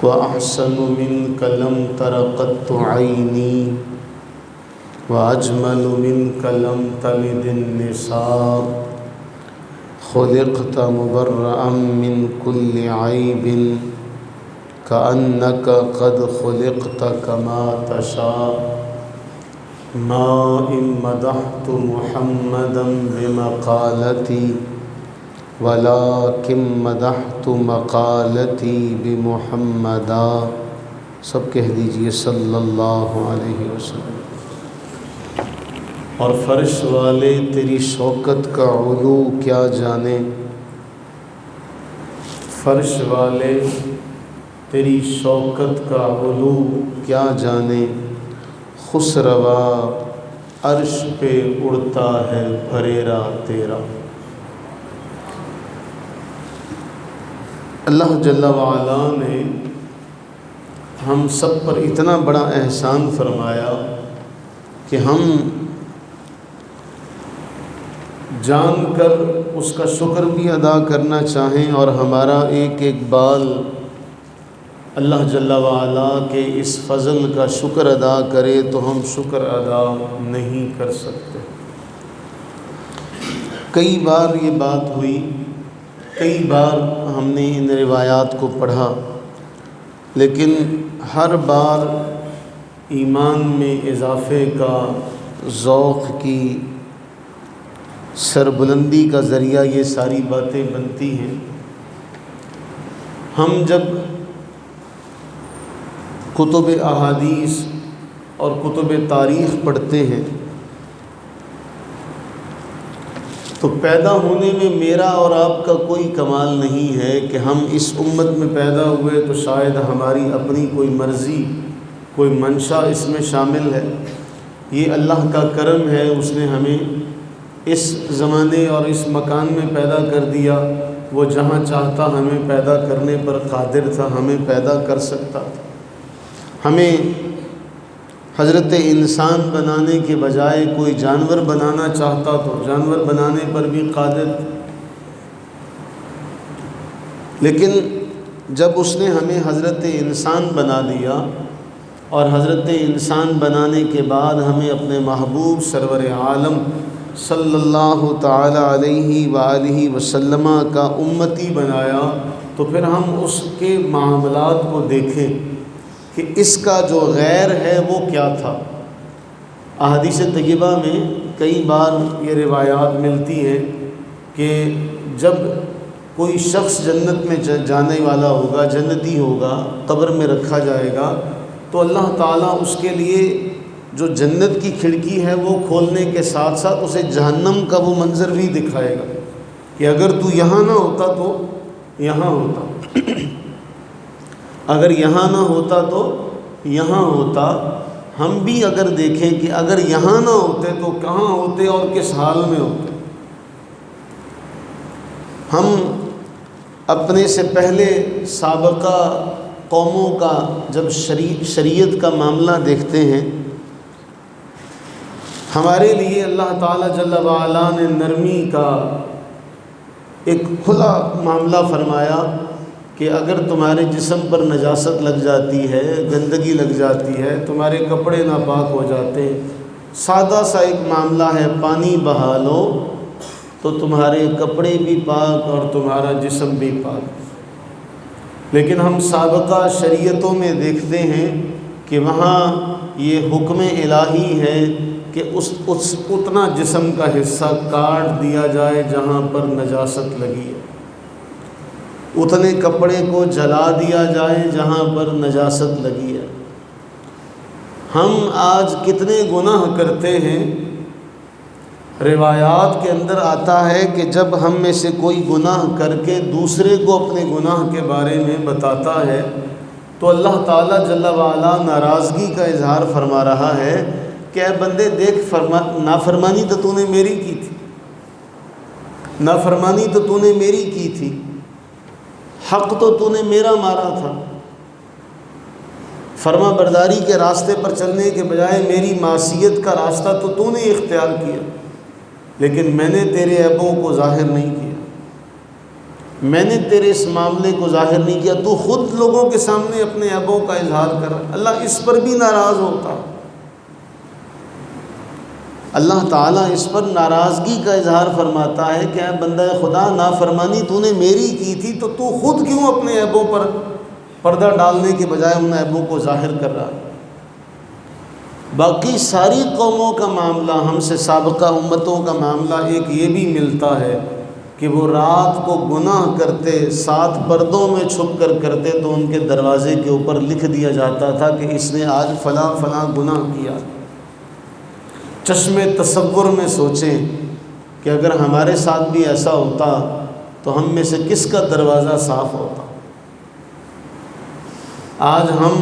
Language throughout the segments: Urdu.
وأحسن منك لم تر قط عيني وأجمل منك لم تلد النساء خلقت مبرأ من كل عيب كأنك قد خلقت كما تشاء ما إن مدحت محمدا بمقالتي ولكن مدحت مقالتي بمحمدا. سب کہہ دیجئے صلی اللہ علیہ وسلم. اور فرش والے تیری شوکت کا علو کیا جانے، فرش والے تیری شوکت کا علو کیا جانے، خسروا عرش پہ اڑتا ہے پھریرا تیرا. اللہ جل وعلا نے ہم سب پر اتنا بڑا احسان فرمایا کہ ہم جان کر اس کا شکر بھی ادا کرنا چاہیں اور ہمارا ایک ایک بال اللہ جل وعلا کے اس فضل کا شکر ادا کرے تو ہم شکر ادا نہیں کر سکتے. کئی بار یہ بات ہوئی، کئی بار ہم نے ان روایات کو پڑھا، لیکن ہر بار ایمان میں اضافے کا، ذوق کی سربلندی کا ذریعہ یہ ساری باتیں بنتی ہیں. ہم جب کتب احادیث اور کتب تاریخ پڑھتے ہیں تو پیدا ہونے میں میرا اور آپ کا کوئی کمال نہیں ہے کہ ہم اس امت میں پیدا ہوئے تو شاید ہماری اپنی کوئی مرضی، کوئی منشا اس میں شامل ہے. یہ اللہ کا کرم ہے، اس نے ہمیں اس زمانے اور اس مکان میں پیدا کر دیا. وہ جہاں چاہتا ہمیں پیدا کرنے پر قادر تھا، ہمیں پیدا کر سکتا تھا. ہمیں حضرت انسان بنانے کے بجائے کوئی جانور بنانا چاہتا تو جانور بنانے پر بھی قادر تھا. لیکن جب اس نے ہمیں حضرت انسان بنا دیا اور حضرت انسان بنانے کے بعد ہمیں اپنے محبوب سرور عالم صلی اللہ تعالی علیہ وآلہ وسلم کا امتی بنایا تو پھر ہم اس کے معاملات کو دیکھیں کہ اس کا جو غیر ہے وہ کیا تھا. احادیث طیبہ میں کئی بار یہ روایات ملتی ہیں کہ جب کوئی شخص جنت میں جانے والا ہوگا، جنتی ہوگا، قبر میں رکھا جائے گا تو اللہ تعالیٰ اس کے لیے جو جنت کی کھڑکی ہے وہ کھولنے کے ساتھ ساتھ اسے جہنم کا وہ منظر بھی دکھائے گا کہ اگر تو یہاں نہ ہوتا تو یہاں ہوتا، اگر یہاں نہ ہوتا تو یہاں ہوتا. ہم بھی اگر دیکھیں کہ اگر یہاں نہ ہوتے تو کہاں ہوتے اور کس حال میں ہوتے. ہم اپنے سے پہلے سابقہ قوموں کا جب شریعت کا معاملہ دیکھتے ہیں، ہمارے لیے اللہ تعالیٰ جل وعلا نے نرمی کا ایک کھلا معاملہ فرمایا کہ اگر تمہارے جسم پر نجاست لگ جاتی ہے، گندگی لگ جاتی ہے، تمہارے کپڑے ناپاک ہو جاتے ہیں، سادہ سا ایک معاملہ ہے، پانی بہا لو تو تمہارے کپڑے بھی پاک اور تمہارا جسم بھی پاک. لیکن ہم سابقہ شریعتوں میں دیکھتے ہیں کہ وہاں یہ حکم الہی ہے کہ اتنا جسم کا حصہ کاٹ دیا جائے جہاں پر نجاست لگی ہے، اتنے کپڑے کو جلا دیا جائے جہاں پر نجاست لگی ہے. ہم آج کتنے گناہ کرتے ہیں. روایات کے اندر آتا ہے کہ جب ہم میں سے کوئی گناہ کر کے دوسرے کو اپنے گناہ کے بارے میں بتاتا ہے تو اللہ تعالیٰ جل وعلا ناراضگی کا اظہار فرما رہا ہے کہ اے بندے دیکھ، نافرمانی تو تو نے میری کی تھی، نافرمانی تو تو نے میری کی تھی، حق تو نے میرا مارا تھا. فرما برداری کے راستے پر چلنے کے بجائے میری معصیت کا راستہ تو نے اختیار کیا، لیکن میں نے تیرے عیبوں کو ظاہر نہیں کیا. میں نے تیرے اس معاملے کو ظاہر نہیں کیا، تو خود لوگوں کے سامنے اپنے عیبوں کا اظہار کر۔ اللہ اس پر بھی ناراض ہوتا، اللہ تعالیٰ اس پر ناراضگی کا اظہار فرماتا ہے کہ اے بندہ خدا، نافرمانی تو نے میری کی تھی تو تو خود کیوں اپنے عیبوں پر پردہ ڈالنے کے بجائے ان عیبوں کو ظاہر کر رہا ہے۔ باقی ساری قوموں کا معاملہ، ہم سے سابقہ امتوں کا معاملہ ایک یہ بھی ملتا ہے کہ وہ رات کو گناہ کرتے، 7 پردوں میں چھپ کر کرتے تو ان کے دروازے کے اوپر لکھ دیا جاتا تھا کہ اس نے آج فلاں فلاں گناہ کیا۔ چشم تصور میں سوچیں کہ اگر ہمارے ساتھ بھی ایسا ہوتا تو ہم میں سے کس کا دروازہ صاف ہوتا۔ آج ہم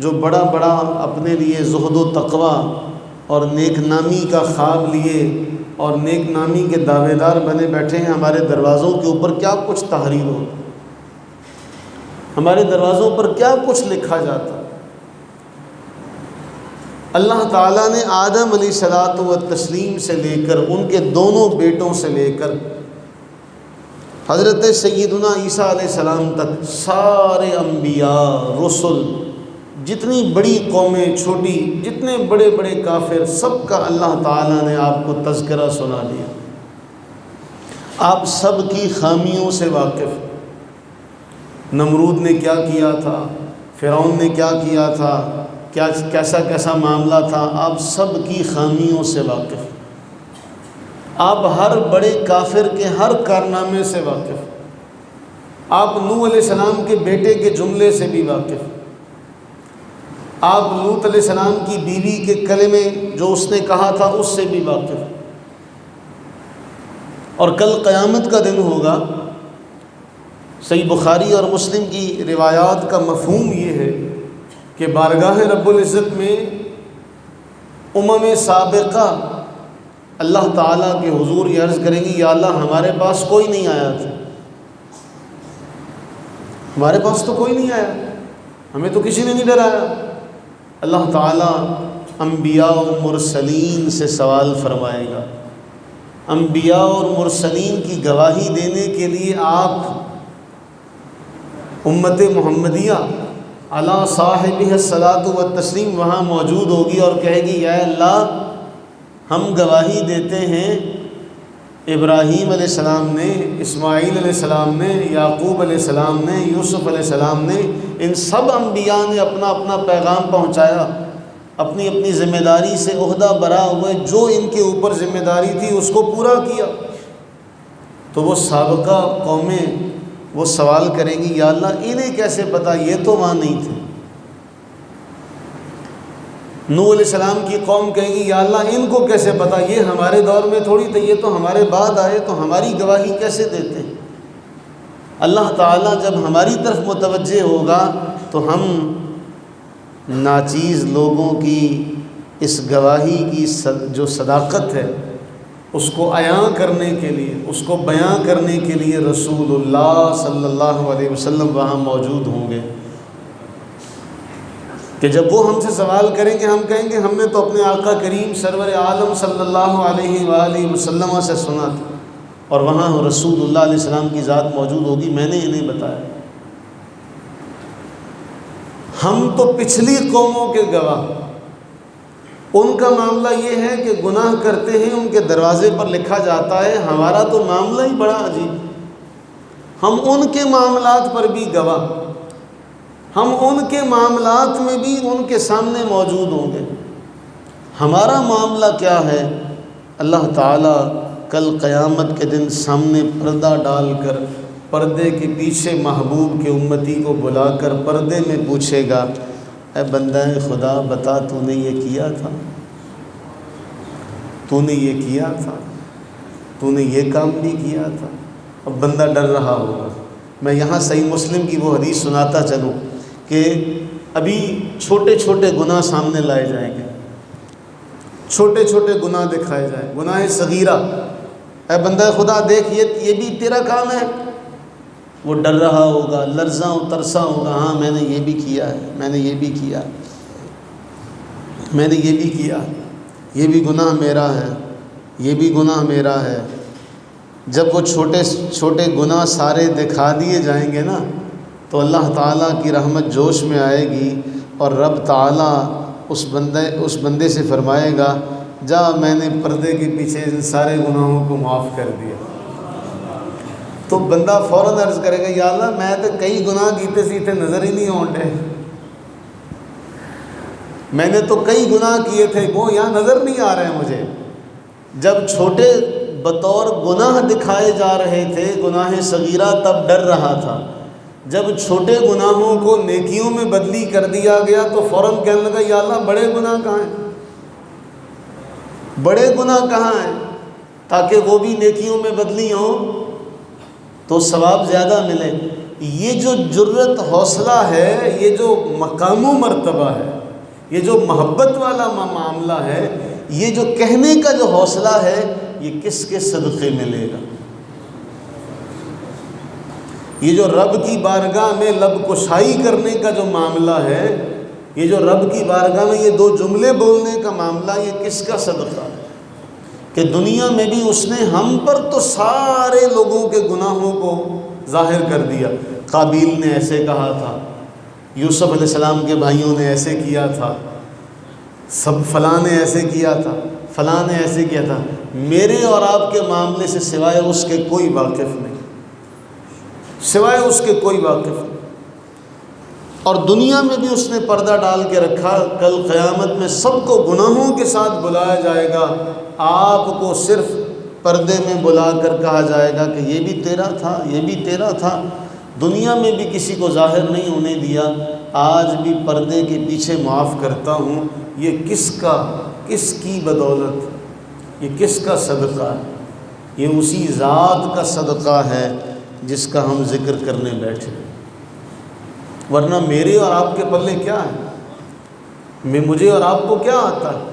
جو بڑا بڑا اپنے لیے زہد و تقوی اور نیک نامی کا خواب لیے اور نیک نامی کے دعوے دار بنے بیٹھے ہیں، ہمارے دروازوں کے اوپر کیا کچھ تحریر ہو، ہمارے دروازوں پر کیا کچھ لکھا جاتا۔ اللہ تعالیٰ نے آدم علیہ الصلوۃ والتسلیم سے لے کر ان کے دونوں بیٹوں سے لے کر حضرت سیدنا عیسیٰ علیہ السلام تک سارے انبیاء، رسل، جتنی بڑی قومیں، چھوٹی، جتنے بڑے بڑے کافر، سب کا اللہ تعالیٰ نے آپ کو تذکرہ سنا دیا۔ آپ سب کی خامیوں سے واقف، نمرود نے کیا کیا تھا، فرعون نے کیا کیا تھا، کیسا کیسا معاملہ تھا، آپ سب کی خامیوں سے واقف، آپ ہر بڑے کافر کے ہر کارنامے سے واقف، آپ نوح علیہ السلام کے بیٹے کے جملے سے بھی واقف، آپ لوط علیہ السلام کی بیوی کے کلمے جو اس نے کہا تھا اس سے بھی واقف۔ اور کل قیامت کا دن ہوگا، صحیح بخاری اور مسلم کی روایات کا مفہوم یہ ہے کہ بارگاہ رب العزت میں سابقہ اللہ تعالیٰ کے حضور یہ عرض کریں گی، یا اللہ ہمارے پاس کوئی نہیں آیا تھا، ہمارے پاس تو کوئی نہیں آیا، ہمیں تو کسی نے نہیں ڈرایا۔ اللہ تعالیٰ انبیاء و مرسلین سے سوال فرمائے گا، انبیاء اور مرسلین کی گواہی دینے کے لیے آپ امت محمدیہ علی صاحبہ الصلاۃ والتسلیم وہاں موجود ہوگی اور کہے گی، یا اللہ ہم گواہی دیتے ہیں ابراہیم علیہ السلام نے، اسماعیل علیہ السلام نے، یعقوب علیہ السلام نے، یوسف علیہ السلام نے، ان سب انبیاء نے اپنا اپنا پیغام پہنچایا، اپنی اپنی ذمہ داری سے عہدہ برا ہوئے، جو ان کے اوپر ذمہ داری تھی اس کو پورا کیا۔ تو وہ سابقہ قومیں وہ سوال کریں گی، یا اللہ انہیں کیسے پتہ، یہ تو وہاں نہیں تھے۔ نوح علیہ السلام کی قوم کہے گی، یا اللہ ان کو کیسے پتہ، یہ ہمارے دور میں تھوڑی تھے، یہ تو ہمارے بعد آئے، تو ہماری گواہی کیسے دیتے۔ اللہ تعالیٰ جب ہماری طرف متوجہ ہوگا تو ہم ناچیز لوگوں کی اس گواہی کی جو صداقت ہے اس کو عیاں کرنے کے لیے، اس کو بیاں کرنے کے لیے رسول اللہ صلی اللہ علیہ وسلم وہاں موجود ہوں گے، کہ جب وہ ہم سے سوال کریں گے ہم کہیں گے ہم نے تو اپنے آقا کریم سرور عالم صلی اللہ علیہ وآلہ وسلم سے سنا تھا، اور وہاں رسول اللہ علیہ السلام کی ذات موجود ہوگی، میں نے انہیں بتایا۔ ہم تو پچھلی قوموں کے گواہ، ان کا معاملہ یہ ہے کہ گناہ کرتے ہیں، ان کے دروازے پر لکھا جاتا ہے، ہمارا تو معاملہ ہی بڑا عجیب، ہم ان کے معاملات پر بھی گواہ، ہم ان کے معاملات میں بھی ان کے سامنے موجود ہوں گے۔ ہمارا معاملہ کیا ہے؟ اللہ تعالیٰ کل قیامت کے دن سامنے پردہ ڈال کر، پردے کے پیچھے محبوب کے امتی کو بلا کر پردے میں پوچھے گا، اے بندہ خدا بتا تو نے یہ کیا تھا، تو نے یہ کیا تھا، تو نے یہ کام بھی کیا تھا۔ اب بندہ ڈر رہا ہوگا۔ میں یہاں صحیح مسلم کی وہ حدیث سناتا چلوں کہ ابھی چھوٹے چھوٹے گناہ سامنے لائے جائیں گے، چھوٹے چھوٹے گناہ دکھائے جائیں، گناہ صغیرہ، اے بندہ خدا دیکھ یہ بھی تیرا کام ہے۔ وہ ڈر رہا ہوگا، لرزاں و ترساں ہوگا، ہاں میں نے یہ بھی کیا ہے، میں نے یہ بھی کیا، میں نے یہ بھی کیا، یہ بھی گناہ میرا ہے، یہ بھی گناہ میرا ہے۔ جب وہ چھوٹے چھوٹے گناہ سارے دکھا دیے جائیں گے نا تو اللہ تعالیٰ کی رحمت جوش میں آئے گی اور رب تعالیٰ اس بندے سے فرمائے گا جا میں نے پردے کے پیچھے ان سارے گناہوں کو معاف کر دیا۔ تو بندہ فوراً عرض کرے گا یا اللہ میں تو کئی گناہ کیتے سی تے نظر ہی نہیں آنڈے، میں نے تو کئی گناہ کیے تھے وہ یہاں نظر نہیں آ رہے ہیں مجھے۔ جب چھوٹے بطور گناہ دکھائے جا رہے تھے گناہ صغیرہ تب ڈر رہا تھا، جب چھوٹے گناہوں کو نیکیوں میں بدلی کر دیا گیا تو فوراً کہنے لگا یا اللہ بڑے گناہ کہاں ہیں، بڑے گناہ کہاں ہیں، تاکہ وہ بھی نیکیوں میں بدلی ہوں تو ثواب زیادہ ملے۔ یہ جو جرت حوصلہ ہے، یہ جو مقام و مرتبہ ہے، یہ جو محبت والا معاملہ ہے، یہ جو کہنے کا جو حوصلہ ہے، یہ کس کے صدقے ملے گا؟ یہ جو رب کی بارگاہ میں لب کشائی کرنے کا جو معاملہ ہے، یہ جو رب کی بارگاہ میں یہ دو جملے بولنے کا معاملہ، یہ کس کا صدقہ ہے کہ دنیا میں بھی اس نے ہم پر تو سارے لوگوں کے گناہوں کو ظاہر کر دیا۔ قابیل نے ایسے کہا تھا، یوسف علیہ السلام کے بھائیوں نے ایسے کیا تھا، سب فلاں نے ایسے کیا تھا، فلاں نے ایسے کیا تھا، میرے اور آپ کے معاملے سے سوائے اس کے کوئی واقف نہیں، سوائے اس کے کوئی واقف نہیں۔ اور دنیا میں بھی اس نے پردہ ڈال کے رکھا، کل قیامت میں سب کو گناہوں کے ساتھ بلایا جائے گا، آپ کو صرف پردے میں بلا کر کہا جائے گا کہ یہ بھی تیرا تھا، یہ بھی تیرا تھا۔ دنیا میں بھی کسی کو ظاہر نہیں ہونے دیا، آج بھی پردے کے پیچھے معاف کرتا ہوں۔ یہ کس کی بدولت، یہ کس کا صدقہ ہے؟ یہ اسی ذات کا صدقہ ہے جس کا ہم ذکر کرنے بیٹھے، ورنہ میرے اور آپ کے پلے کیا ہے؟ مجھے اور آپ کو کیا آتا ہے؟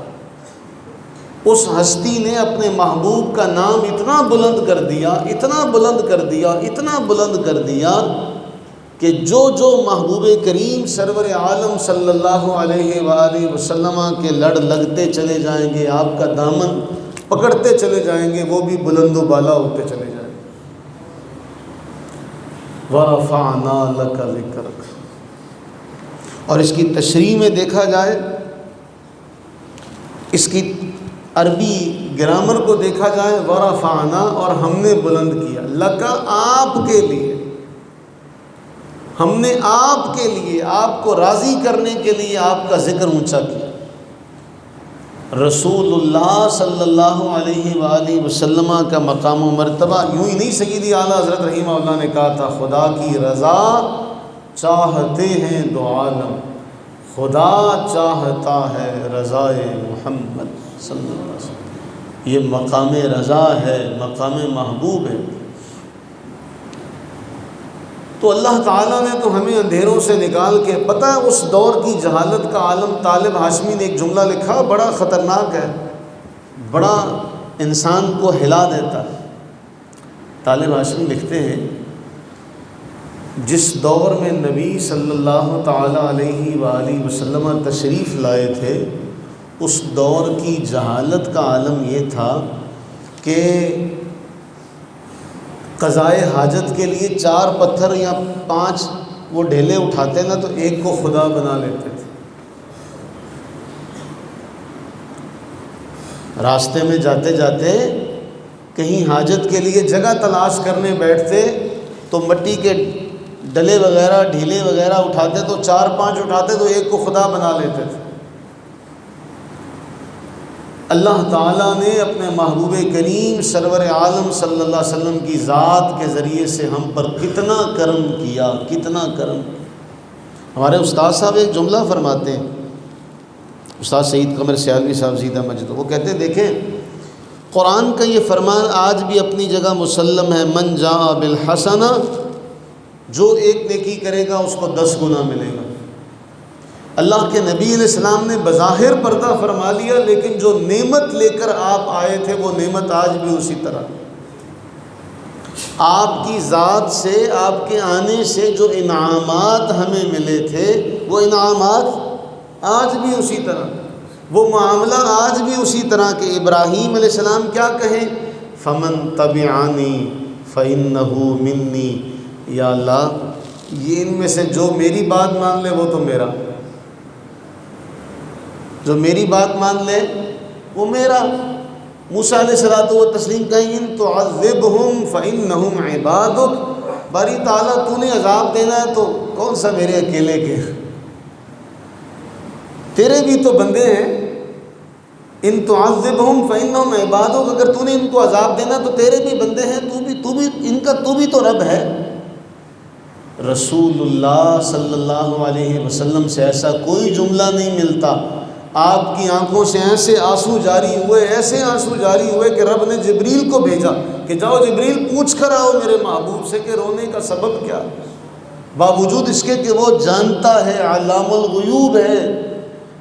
اس ہستی نے اپنے محبوب کا نام اتنا بلند کر دیا، اتنا بلند کر دیا، اتنا بلند کر دیا کہ جو محبوب کریم سرور عالم صلی اللہ علیہ وآلہ وسلم کے لڑ لگتے چلے جائیں گے، آپ کا دامن پکڑتے چلے جائیں گے، وہ بھی بلند و بالا ہوتے چلے جائیں گے۔ وَرَفَعْنَا لَكَ ذِكْرَكَ۔ اور اس کی تشریح میں دیکھا جائے، اس کی عربی گرامر کو دیکھا جائے، وَرَفَعْنَا، اور ہم نے بلند کیا، لَكَ، آپ کے لیے، ہم نے آپ کے لیے، آپ کو راضی کرنے کے لیے آپ کا ذکر اونچا کیا۔ رسول اللہ صلی اللہ علیہ وآلہ وسلم کا مقام و مرتبہ یوں ہی نہیں، سیدی اعلیٰ حضرت رحمہ اللہ نے کہا تھا، خدا کی رضا چاہتے ہیں دو عالم، خدا چاہتا ہے رضائے محمد صلی اللہ علیہ وسلم۔ یہ مقام رضا ہے، مقام محبوب ہے۔ تو اللہ تعالیٰ نے تو ہمیں اندھیروں سے نکال کے، پتہ ہے اس دور کی جہالت کا عالم طالب ہاشمی نے ایک جملہ لکھا، بڑا خطرناک ہے، بڑا انسان کو ہلا دیتا ہے۔ طالب ہاشمی لکھتے ہیں، جس دور میں نبی صلی اللہ تعالیٰ علیہ وآلہ وسلم تشریف لائے تھے، اس دور کی جہالت کا عالم یہ تھا کہ قضائے حاجت کے لیے 4 پتھر یا 5 وہ ڈھیلے اٹھاتے نا تو ایک کو خدا بنا لیتے تھے۔ راستے میں جاتے جاتے کہیں حاجت کے لیے جگہ تلاش کرنے بیٹھتے تو مٹی کے ڈلے وغیرہ ڈھیلے وغیرہ اٹھاتے تو 4-5 اٹھاتے تو ایک کو خدا بنا لیتے تھے۔ اللہ تعالیٰ نے اپنے محبوب کریم سرور عالم صلی اللہ علیہ وسلم کی ذات کے ذریعے سے ہم پر کتنا کرم کیا، کتنا کرم۔ ہمارے استاد صاحب ایک جملہ فرماتے ہیں، استاد سعید قمر سیالوی صاحب زیدہ مجد، وہ کہتے ہیں دیکھیں قرآن کا یہ فرمان آج بھی اپنی جگہ مسلم ہے، من جاء بالحسنہ، جو ایک نیکی کرے گا اس کو 10 گنا ملے گا۔ اللہ کے نبی علیہ السلام نے بظاہر پردہ فرما لیا، لیکن جو نعمت لے کر آپ آئے تھے وہ نعمت آج بھی اسی طرح۔ آپ کی ذات سے، آپ کے آنے سے جو انعامات ہمیں ملے تھے وہ انعامات آج بھی اسی طرح، وہ معاملہ آج بھی اسی طرح کہ ابراہیم علیہ السلام کیا کہیں، فمن تبعنی فإنہ منی، یا اللہ یہ ان میں سے جو میری بات مان لے وہ تو میرا، جو میری بات مان لے وہ میرا۔ موسیٰ علیہ الصلوۃ والتسلیم کہیں ان تعذبہم فإنہم عبادک، باری تعالیٰ تو نے عذاب دینا ہے تو کون سا میرے اکیلے کے، تیرے بھی تو بندے ہیں۔ ان تعذبہم فإنہم عبادک، اگر تو نے ان کو عذاب دینا تو تیرے بھی بندے ہیں، تو بھی ان کا تو بھی تو رب ہے۔ رسول اللہ صلی اللہ علیہ وسلم سے ایسا کوئی جملہ نہیں ملتا، آپ کی آنکھوں سے ایسے آنسو جاری ہوئے، ایسے آنسو جاری ہوئے کہ رب نے جبریل کو بھیجا کہ جاؤ جبریل پوچھ کر آؤ میرے محبوب سے کہ رونے کا سبب کیا، باوجود اس کے کہ وہ جانتا ہے، علام الغیوب ہے،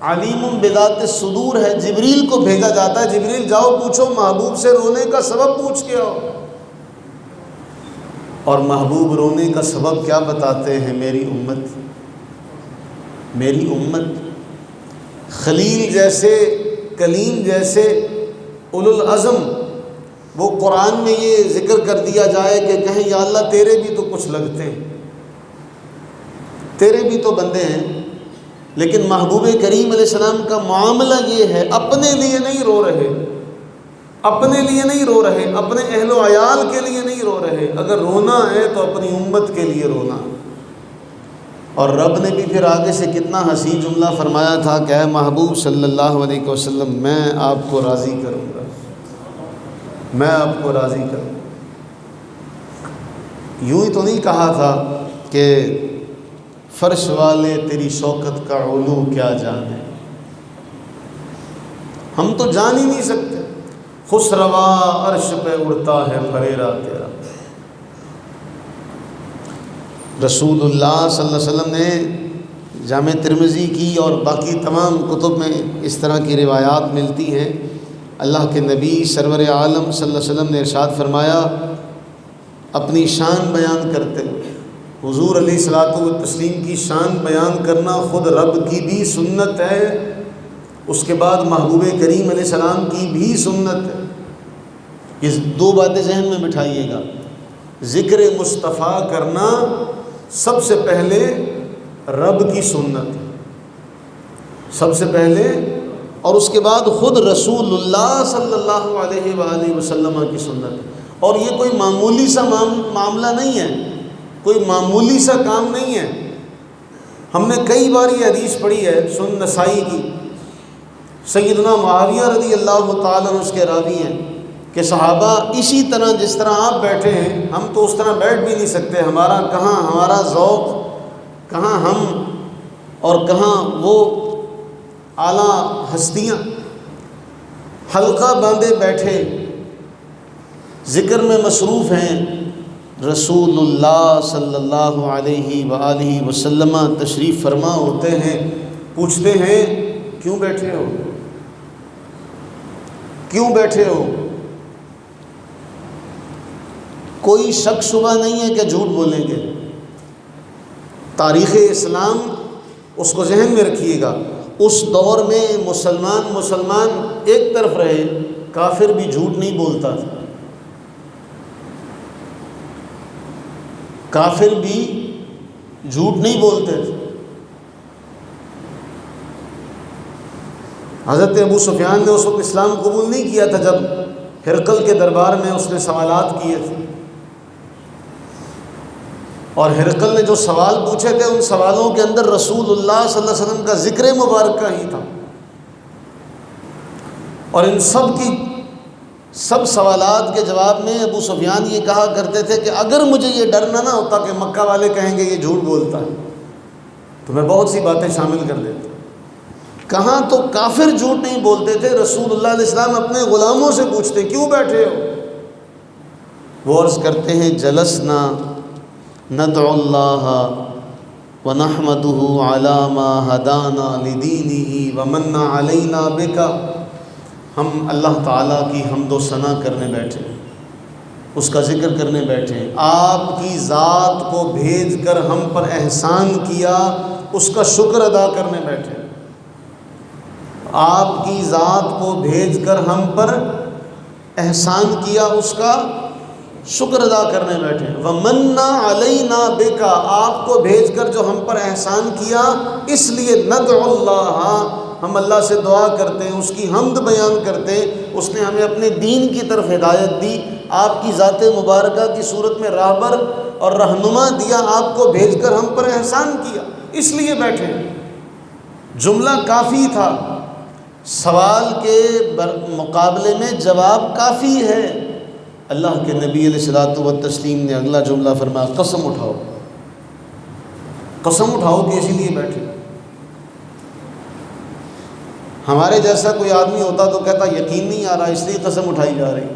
علیم بذات الصدور ہے، جبریل کو بھیجا جاتا ہے، جبریل جاؤ پوچھو محبوب سے رونے کا سبب پوچھ کے آؤ، اور محبوب رونے کا سبب کیا بتاتے ہیں؟ میری امت، میری امت، خلیل جیسے، کلیم جیسے اولو العزم، وہ قرآن میں یہ ذکر کر دیا جائے کہ کہیں یا اللہ تیرے بھی تو کچھ لگتے ہیں، تیرے بھی تو بندے ہیں، لیکن محبوب کریم علیہ السلام کا معاملہ یہ ہے، اپنے لیے نہیں رو رہے، اپنے لیے نہیں رو رہے، اپنے اہل و عیال کے لیے نہیں رو رہے، اگر رونا ہے تو اپنی امت کے لیے رونا۔ اور رب نے بھی پھر آگے سے کتنا حسین جملہ فرمایا تھا کہ اے محبوب صلی اللہ علیہ وسلم میں آپ کو راضی کروں گا، میں آپ کو راضی کروں گا۔ یوں ہی تو نہیں کہا تھا کہ فرش والے تیری شوکت کا علو کیا جانے، ہم تو جان ہی نہیں سکتے، خسروا عرش پہ اڑتا ہے فریرا تیرا۔ رسول اللہ صلی اللہ علیہ وسلم نے جامع ترمذی کی اور باقی تمام کتب میں اس طرح کی روایات ملتی ہیں، اللہ کے نبی سرور عالم صلی اللہ علیہ وسلم نے ارشاد فرمایا اپنی شان بیان کرتے ہوئے، حضور علیہ الصلوۃ والتسلیم کی شان بیان کرنا خود رب کی بھی سنت ہے، اس کے بعد محبوب کریم علیہ السلام کی بھی سنت ہے۔ یہ دو باتیں ذہن میں بٹھائیے گا، ذکر مصطفیٰ کرنا سب سے پہلے رب کی سنت ہے، سب سے پہلے، اور اس کے بعد خود رسول اللہ صلی اللہ علیہ وآلہ وسلم کی سنت ہے۔ اور یہ کوئی معمولی سا معاملہ نہیں ہے، کوئی معمولی سا کام نہیں ہے۔ ہم نے کئی بار یہ حدیث پڑھی ہے، سنن نسائی کی، سیدنا معاویہ رضی اللہ تعالیٰ عنہ اس کے راوی ہیں کہ صحابہ اسی طرح جس طرح آپ بیٹھے ہیں ہم تو اس طرح بیٹھ بھی نہیں سکتے، ہمارا کہاں ہمارا ذوق، کہاں ہم اور کہاں وہ اعلیٰ ہستیاں، حلقہ باندھے بیٹھے ذکر میں مصروف ہیں۔ رسول اللہ صلی اللہ علیہ وآلہ وسلم تشریف فرما ہوتے ہیں، پوچھتے ہیں کیوں بیٹھے ہو، کیوں بیٹھے ہو؟ کوئی شک شبہ نہیں ہے کہ جھوٹ بولیں گے۔ تاریخ اسلام اس کو ذہن میں رکھیے گا، اس دور میں مسلمان ایک طرف رہے، کافر بھی جھوٹ نہیں بولتا تھا، کافر بھی جھوٹ نہیں بولتے تھے۔ حضرت ابو سفیان نے اس وقت اسلام قبول نہیں کیا تھا جب ہرقل کے دربار میں اس نے سوالات کیے تھے، اور ہرقل نے جو سوال پوچھے تھے ان سوالوں کے اندر رسول اللہ صلی اللہ علیہ وسلم کا ذکر مبارکہ ہی تھا، اور ان سب سوالات کے جواب میں ابو سفیان یہ کہا کرتے تھے کہ اگر مجھے یہ ڈر نہ ہوتا کہ مکہ والے کہیں گے یہ جھوٹ بولتا ہے تو میں بہت سی باتیں شامل کر دیتا۔ کہاں تو کافر جھوٹ نہیں بولتے تھے، رسول اللہ علیہ السلام اپنے غلاموں سے پوچھتے کیوں بیٹھے ہو؟ وہ عرض کرتے ہیں جلسنا ندعو اللہ ونحمدہ علی ما ہدانا لدینہ ومن علینا بک، ہم اللہ تعالیٰ کی حمد و ثنا کرنے بیٹھے، اس کا ذکر کرنے بیٹھے، آپ کی ذات کو بھیج کر ہم پر احسان کیا اس کا شکر ادا کرنے بیٹھے، آپ کی ذات کو بھیج کر ہم پر احسان کیا اس کا شکر ادا کرنے بیٹھے۔ وَمَنَّا عَلَيْنَا بِكَ، آپ کو بھیج کر جو ہم پر احسان کیا، اس لیے ندعو اللہ، ہم اللہ سے دعا کرتے ہیں، اس کی حمد بیان کرتے ہیں، اس نے ہمیں اپنے دین کی طرف ہدایت دی، آپ کی ذات مبارکہ کی صورت میں راہبر اور رہنما دیا، آپ کو بھیج کر ہم پر احسان کیا، اس لیے بیٹھے۔ جملہ کافی تھا، سوال کے مقابلے میں جواب کافی ہے۔ اللہ کے نبی علیہ الصلوۃ والتسلیم نے اگلا جملہ فرمایا، قسم اٹھاؤ، قسم اٹھاؤ کہ اسی لیے بیٹھے۔ ہمارے جیسا کوئی آدمی ہوتا تو کہتا یقین نہیں آ رہا اس لیے قسم اٹھائی جا رہی،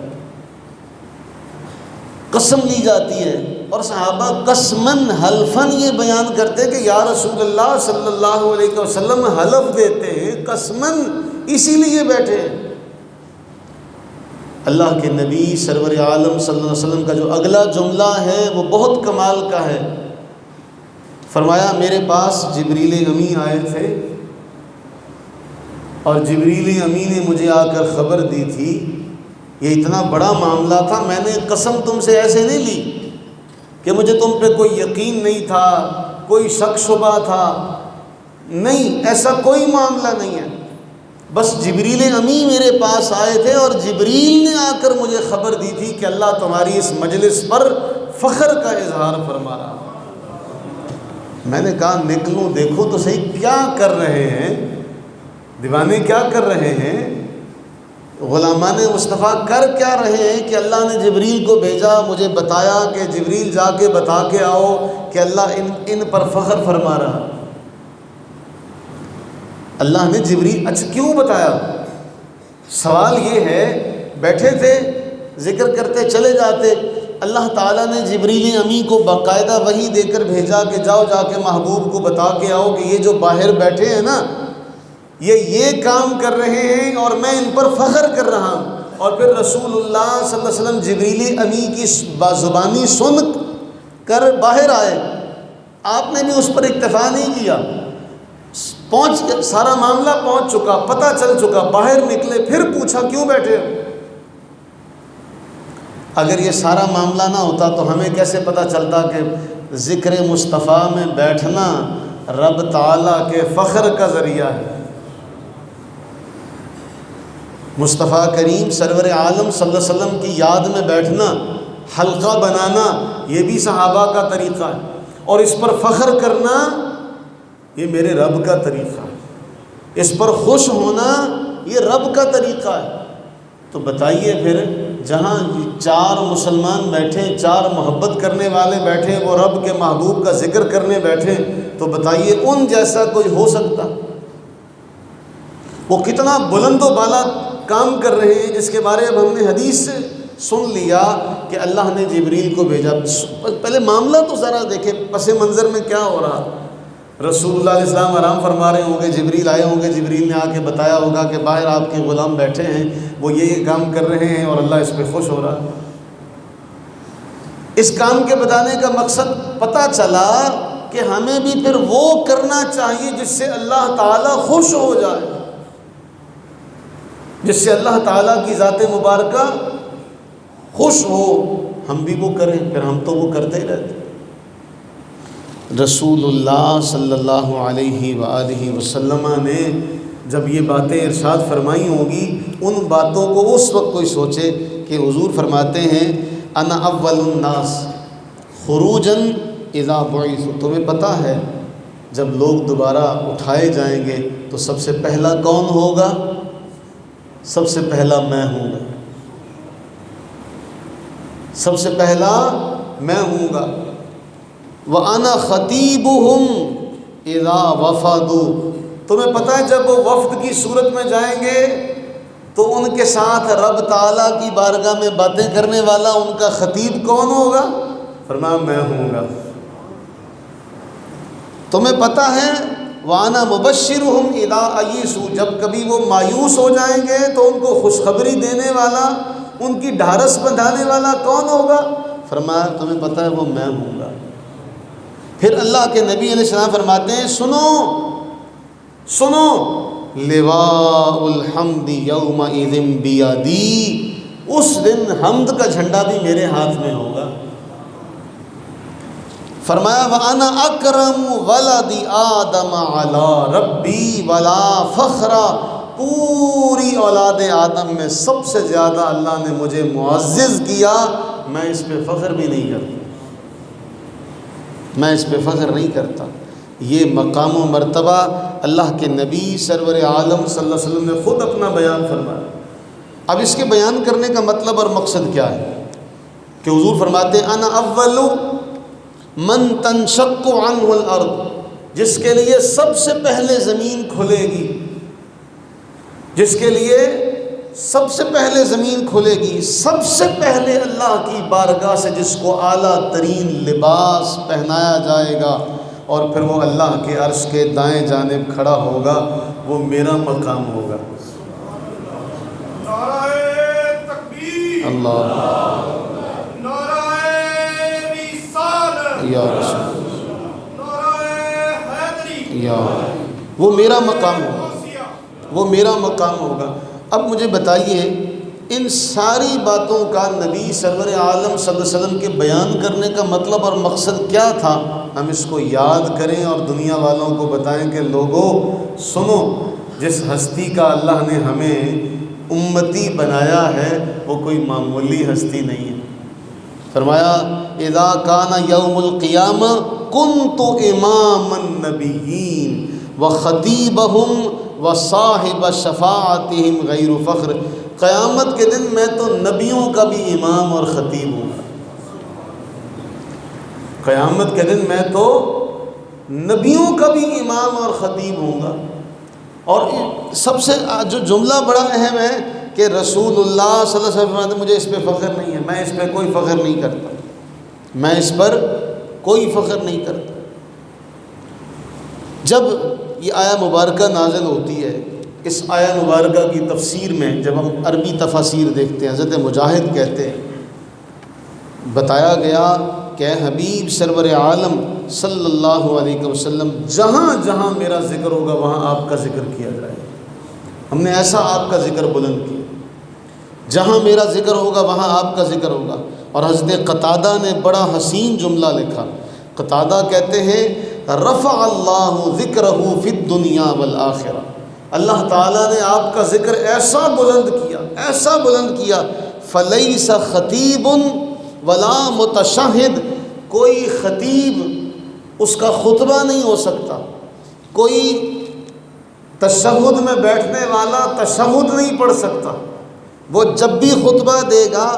قسم لی جاتی ہے۔ اور صحابہ قسمن حلفن یہ بیان کرتے کہ یا رسول اللہ صلی اللہ علیہ وسلم حلف دیتے ہیں قسمن، اسی لیے بیٹھے۔ اللہ کے نبی سرور عالم صلی اللہ علیہ وسلم کا جو اگلا جملہ ہے وہ بہت کمال کا ہے۔ فرمایا میرے پاس جبریل امین آئے تھے اور جبریل امین نے مجھے آ کر خبر دی تھی، یہ اتنا بڑا معاملہ تھا، میں نے قسم تم سے ایسے نہیں لی کہ مجھے تم پہ کوئی یقین نہیں تھا، کوئی شک شبہ تھا، نہیں، ایسا کوئی معاملہ نہیں ہے۔ بس جبریل امی میرے پاس آئے تھے اور جبریل نے آ کر مجھے خبر دی تھی کہ اللہ تمہاری اس مجلس پر فخر کا اظہار فرما رہا۔ میں نے کہا نکلوں دیکھو تو صحیح کیا کر رہے ہیں دیوانے، کیا کر رہے ہیں غلامان مصطفیٰ، کر کیا رہے ہیں کہ اللہ نے جبریل کو بھیجا، مجھے بتایا کہ جبریل جا کے بتا کے آؤ کہ اللہ ان پر فخر فرما رہا۔ اللہ نے جبریل، اچھا کیوں بتایا؟ سوال یہ ہے، بیٹھے تھے ذکر کرتے چلے جاتے، اللہ تعالیٰ نے جبریل امی کو باقاعدہ وحی دے کر بھیجا کہ جاؤ جا کے محبوب کو بتا کے آؤ کہ یہ جو باہر بیٹھے ہیں نا یہ کام کر رہے ہیں اور میں ان پر فخر کر رہا ہوں۔ اور پھر رسول اللہ صلی اللہ علیہ وسلم جبریل امی کی زبانی سن کر باہر آئے، آپ نے بھی اس پر اکتفا نہیں کیا، سارا معاملہ پہنچ چکا، پتہ چل چکا، باہر نکلے، پھر پوچھا کیوں بیٹھے ہو؟ اگر یہ سارا معاملہ نہ ہوتا تو ہمیں کیسے پتہ چلتا کہ ذکر مصطفیٰ میں بیٹھنا رب تعالیٰ کے فخر کا ذریعہ ہے۔ مصطفیٰ کریم سرور عالم صلی اللہ علیہ وسلم کی یاد میں بیٹھنا، حلقہ بنانا، یہ بھی صحابہ کا طریقہ ہے، اور اس پر فخر کرنا یہ میرے رب کا طریقہ ہے، اس پر خوش ہونا یہ رب کا طریقہ ہے۔ تو بتائیے پھر جہاں چار مسلمان بیٹھے، چار محبت کرنے والے بیٹھے، وہ رب کے محبوب کا ذکر کرنے بیٹھے، تو بتائیے ان جیسا کوئی ہو سکتا؟ وہ کتنا بلند و بالا کام کر رہے ہیں جس کے بارے اب ہم نے حدیث سے سن لیا کہ اللہ نے جبریل کو بھیجا۔ پہلے معاملہ تو ذرا دیکھیں پس منظر میں کیا ہو رہا۔ رسول اللہ علیہ السلام آرام فرما رہے ہوں گے، جبریل آئے ہوں گے، جبریل نے آ کے بتایا ہوگا کہ باہر آپ کے غلام بیٹھے ہیں، وہ یہ کام کر رہے ہیں اور اللہ اس پہ خوش ہو رہا ہے۔ اس کام کے بتانے کا مقصد پتہ چلا کہ ہمیں بھی پھر وہ کرنا چاہیے جس سے اللہ تعالیٰ خوش ہو جائے، جس سے اللہ تعالیٰ کی ذات مبارکہ خوش ہو، ہم بھی وہ کریں، پھر ہم تو وہ کرتے ہی رہتے۔ رسول اللہ صلی اللہ علیہ وآلہ وسلم نے جب یہ باتیں ارشاد فرمائی ہوں گی، ان باتوں کو اس وقت کوئی سوچے کہ حضور فرماتے ہیں انا اول الناس خروجا اذا بعثوا، تمہیں پتہ ہے جب لوگ دوبارہ اٹھائے جائیں گے تو سب سے پہلا کون ہوگا؟ سب سے پہلا میں ہوں گا، سب سے پہلا میں ہوں گا۔ وَأَنَا خَطِيبُهُمْ إِذَا وَفَدُوا، تمہیں پتہ ہے جب وہ وفد کی صورت میں جائیں گے تو ان کے ساتھ رب تعالیٰ کی بارگاہ میں باتیں کرنے والا ان کا خطیب کون ہوگا؟ فرمایا میں ہوں گا۔ تمہیں پتہ ہے وَأَنَا مُبَشِّرُهُمْ إِذَا أَيِّسُوا، جب کبھی وہ مایوس ہو جائیں گے تو ان کو خوشخبری دینے والا، ان کی ڈھارس بندھانے والا کون ہوگا؟ فرمایا تمہیں پتہ ہے وہ میں ہوں گا۔ پھر اللہ کے نبی علیہ السلام فرماتے ہیں سنو سنو، لواء الحمد یومئذ بیدی، اس دن حمد کا جھنڈا بھی میرے ہاتھ میں ہوگا۔ فرمایا وَأَنَا أَكْرَمُ وَلَدِ آدَمَ عَلَىٰ رَبِّي وَلَا فَخْرَ، پوری اولاد آدم میں سب سے زیادہ اللہ نے مجھے معزز کیا، میں اس پہ فخر بھی نہیں کرتا، میں اس پہ فخر نہیں کرتا۔ یہ مقام و مرتبہ اللہ کے نبی سرور عالم صلی اللہ علیہ وسلم نے خود اپنا بیان فرمایا۔ اب اس کے بیان کرنے کا مطلب اور مقصد کیا ہے کہ حضور فرماتے ہیں انا اول من تنشق عنہ الارض، جس کے لیے سب سے پہلے زمین کھلے گی، جس کے لیے سب سے پہلے زمین کھلے گی، سب سے پہلے اللہ کی بارگاہ سے جس کو اعلیٰ ترین لباس پہنایا جائے گا اور پھر وہ اللہ کے عرش کے دائیں جانب کھڑا ہوگا، وہ میرا مقام ہوگا۔ نعرہ تکبیر، اللہ نعرہ رسالت، یا رسول نعرہ حیدری، یا وہ میرا مقام ہوگا، وہ میرا مقام ہوگا۔ اب مجھے بتائیے ان ساری باتوں کا نبی سرور عالم صلی اللہ علیہ وسلم کے بیان کرنے کا مطلب اور مقصد کیا تھا؟ ہم اس کو یاد کریں اور دنیا والوں کو بتائیں کہ لوگوں سنو، جس ہستی کا اللہ نے ہمیں امتی بنایا ہے وہ کوئی معمولی ہستی نہیں ہے۔ فرمایا اذا کان یوم القیامہ کنت امام النبیین وخطیبہم وصاحب شفاعتہم غیر فخر، قیامت کے دن میں تو نبیوں کا بھی امام اور خطیب ہوں گا، قیامت کے دن میں تو نبیوں کا بھی امام اور خطیب ہوں گا۔ اور سب سے جو جملہ بڑا اہم ہے کہ رسول اللہ صلی اللہ علیہ وسلم مجھے اس پہ فخر نہیں ہے، میں اس پہ کوئی فخر نہیں کرتا، میں اس پر کوئی فخر نہیں کرتا۔ جب یہ آیہ مبارکہ نازل ہوتی ہے، اس آیہ مبارکہ کی تفسیر میں جب ہم عربی تفاسیر دیکھتے ہیں، حضرت مجاہد کہتے ہیں بتایا گیا کہ اے حبیب سرور عالم صلی اللہ علیہ وسلم، جہاں جہاں میرا ذکر ہوگا وہاں آپ کا ذکر کیا جائے گا۔ ہم نے ایسا آپ کا ذکر بلند کیا، جہاں میرا ذکر ہوگا وہاں آپ کا ذکر ہوگا۔ اور حضرت قتادہ نے بڑا حسین جملہ لکھا، قتادہ کہتے ہیں رفع اللہ ذکرہ فی الدنیا والآخرہ، اللہ تعالیٰ نے آپ کا ذکر ایسا بلند کیا، ایسا بلند کیا، فلیس خطیب ولا متشہد، کوئی خطیب اس کا خطبہ نہیں ہو سکتا، کوئی تشہد میں بیٹھنے والا تشہد نہیں پڑھ سکتا، وہ جب بھی خطبہ دے گا،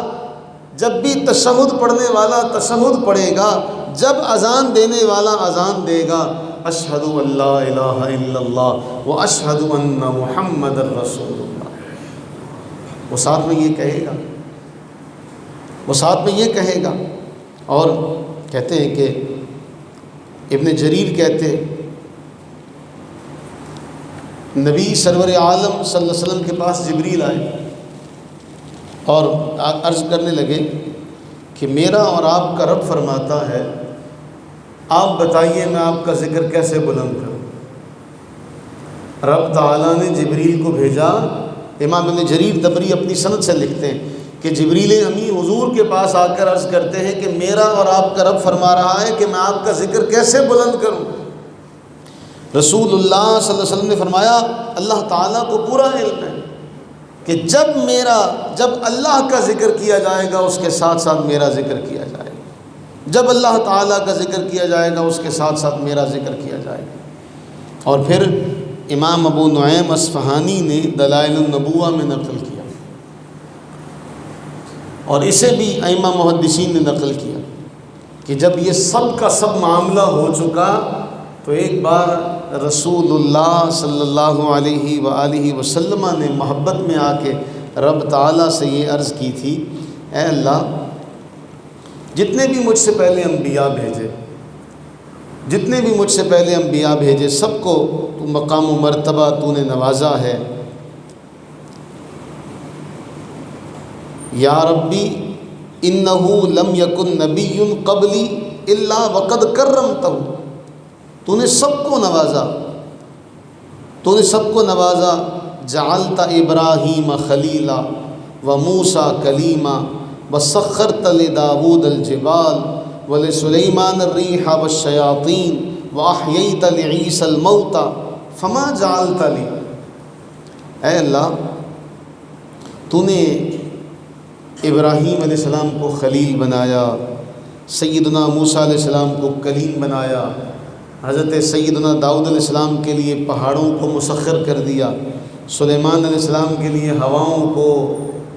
جب بھی تشہد پڑھنے والا تشہد پڑھے گا، جب اذان دینے والا اذان دے گا، اشہد ان لا الہ الا اللہ و اشہد ان محمد الرسول اللہ، وہ ساتھ میں یہ کہے گا، وہ ساتھ میں یہ کہے گا۔ اور کہتے ہیں کہ ابن جریر کہتے نبی سرور عالم صلی اللہ علیہ وسلم کے پاس جبریل آئے اور عرض کرنے لگے کہ میرا اور آپ کا رب فرماتا ہے آپ بتائیے میں آپ کا ذکر کیسے بلند کروں۔ رب تعالیٰ نے جبریل کو بھیجا، امام ابن جریر طبری اپنی سند سے لکھتے ہیں کہ جبریل امی حضور کے پاس آ کر عرض کرتے ہیں کہ میرا اور آپ کا رب فرما رہا ہے کہ میں آپ کا ذکر کیسے بلند کروں۔ رسول اللہ صلی اللہ علیہ وسلم نے فرمایا اللہ تعالیٰ کو پورا علم ہے کہ جب اللہ کا ذکر کیا جائے گا اس کے ساتھ ساتھ میرا ذکر کیا جائے گا، جب اللہ تعالیٰ کا ذکر کیا جائے گا اس کے ساتھ ساتھ میرا ذکر کیا جائے گا۔ اور پھر امام ابو نعیم اصفہانی نے دلائل النبوہ میں نقل کیا، اور اسے بھی ائمہ محدثین نے نقل کیا کہ جب یہ سب کا سب معاملہ ہو چکا تو ایک بار رسول اللہ صلی اللہ علیہ وآلہ وسلم نے محبت میں آ کے رب تعالیٰ سے یہ عرض کی تھی، اے اللہ جتنے بھی مجھ سے پہلے انبیاء بھیجے، جتنے بھی مجھ سے پہلے انبیاء بھیجے سب کو تو مقام و مرتبہ تو نے نوازا ہے، یا ربی انہو لم یکن نبی قبلی الا وقد کرمتہ، تو نے سب کو نوازا، تو نے سب کو نوازا، جعلت ابراہیم خلیلا وموسیٰ کلیما وسخرت لداود الجبال ولسلیمان الریح والشیاطین واحییت لعیسی الموتى فما جعلت لی۔ اے اللہ، تو نے ابراہیم علیہ السلام کو خلیل بنایا، سیدنا موسیٰ علیہ السلام کو کلیم بنایا، حضرت سیدنا داؤد علیہ السلام کے لیے پہاڑوں کو مسخر کر دیا، سلیمان علیہ السلام کے لیے ہواؤں کو،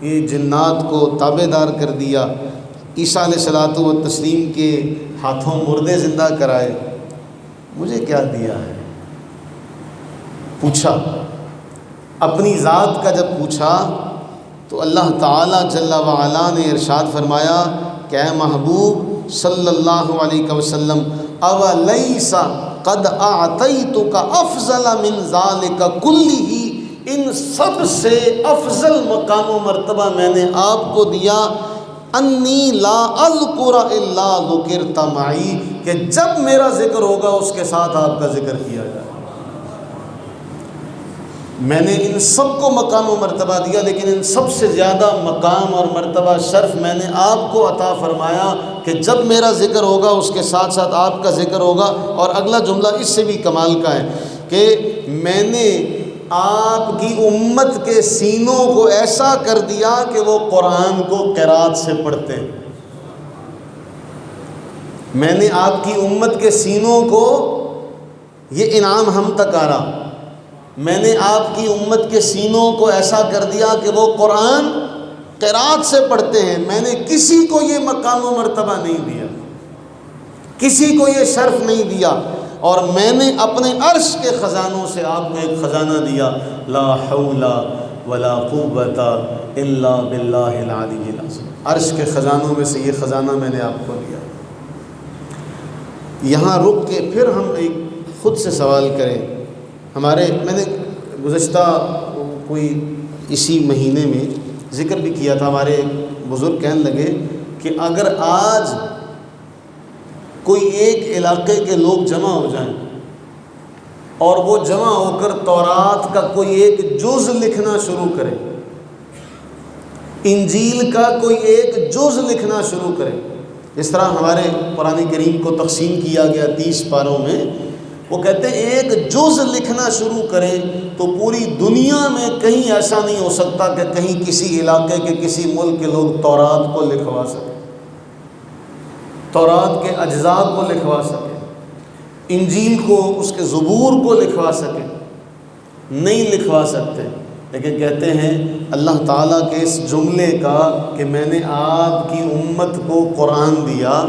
یہ جنات کو تابع دار کر دیا، عیسیٰ علیہ الصلوۃ والتسلیم کے ہاتھوں مردے زندہ کرائے، مجھے کیا دیا ہے؟ پوچھا، اپنی ذات کا جب پوچھا تو اللہ تعالیٰ جل وعلا نے ارشاد فرمایا کہ اے محبوب صلی اللہ علیہ وسلم اولیس قد اعطیتک افضل من ذلک کلہ، ان سب سے افضل مقام و مرتبہ میں نے آپ کو دیا، انی لا اذکر الا ذکرت معی، کہ جب میرا ذکر ہوگا اس کے ساتھ آپ کا ذکر کیا جائے۔ میں نے ان سب کو مقام و مرتبہ دیا، لیکن ان سب سے زیادہ مقام اور مرتبہ شرف میں نے آپ کو عطا فرمایا کہ جب میرا ذکر ہوگا اس کے ساتھ ساتھ آپ کا ذکر ہوگا۔ اور اگلا جملہ اس سے بھی کمال کا ہے کہ میں نے آپ کی امت کے سینوں کو ایسا کر دیا کہ وہ قرآن کو قرات سے پڑھتے ہیں۔ میں نے آپ کی امت کے سینوں کو، یہ انعام ہم تک آ رہا، میں نے آپ کی امت کے سینوں کو ایسا کر دیا کہ وہ قرآن قرات سے پڑھتے ہیں۔ میں نے کسی کو یہ مقام و مرتبہ نہیں دیا، کسی کو یہ شرف نہیں دیا، اور میں نے اپنے عرش کے خزانوں سے آپ کو ایک خزانہ دیا، لا حول ولا قوت الا باللہ العلی العظیم۔ عرش کے خزانوں میں سے یہ خزانہ میں نے آپ کو دیا۔ یہاں رک کے پھر ہم ایک خود سے سوال کریں۔ میں نے گزشتہ کوئی اسی مہینے میں ذکر بھی کیا تھا، ہمارے بزرگ کہنے لگے کہ اگر آج کوئی ایک علاقے کے لوگ جمع ہو جائیں اور وہ جمع ہو کر تورات کا کوئی ایک جز لکھنا شروع کرے، انجیل کا کوئی ایک جز لکھنا شروع کرے، اس طرح ہمارے قرآن کریم کو تقسیم کیا گیا 30 پاروں میں، وہ کہتے ہیں ایک جز لکھنا شروع کرے تو پوری دنیا میں کہیں ایسا نہیں ہو سکتا کہ کہیں کسی علاقے کے کسی ملک کے لوگ تورات کو لکھوا سکیں، تورات کے اجزاء کو لکھوا سکیں، انجیل کو، اس کے زبور کو لکھوا سکیں، نہیں لکھوا سکتے۔ لیکن کہتے ہیں اللہ تعالیٰ کے اس جملے کا کہ میں نے آپ کی امت کو قرآن دیا،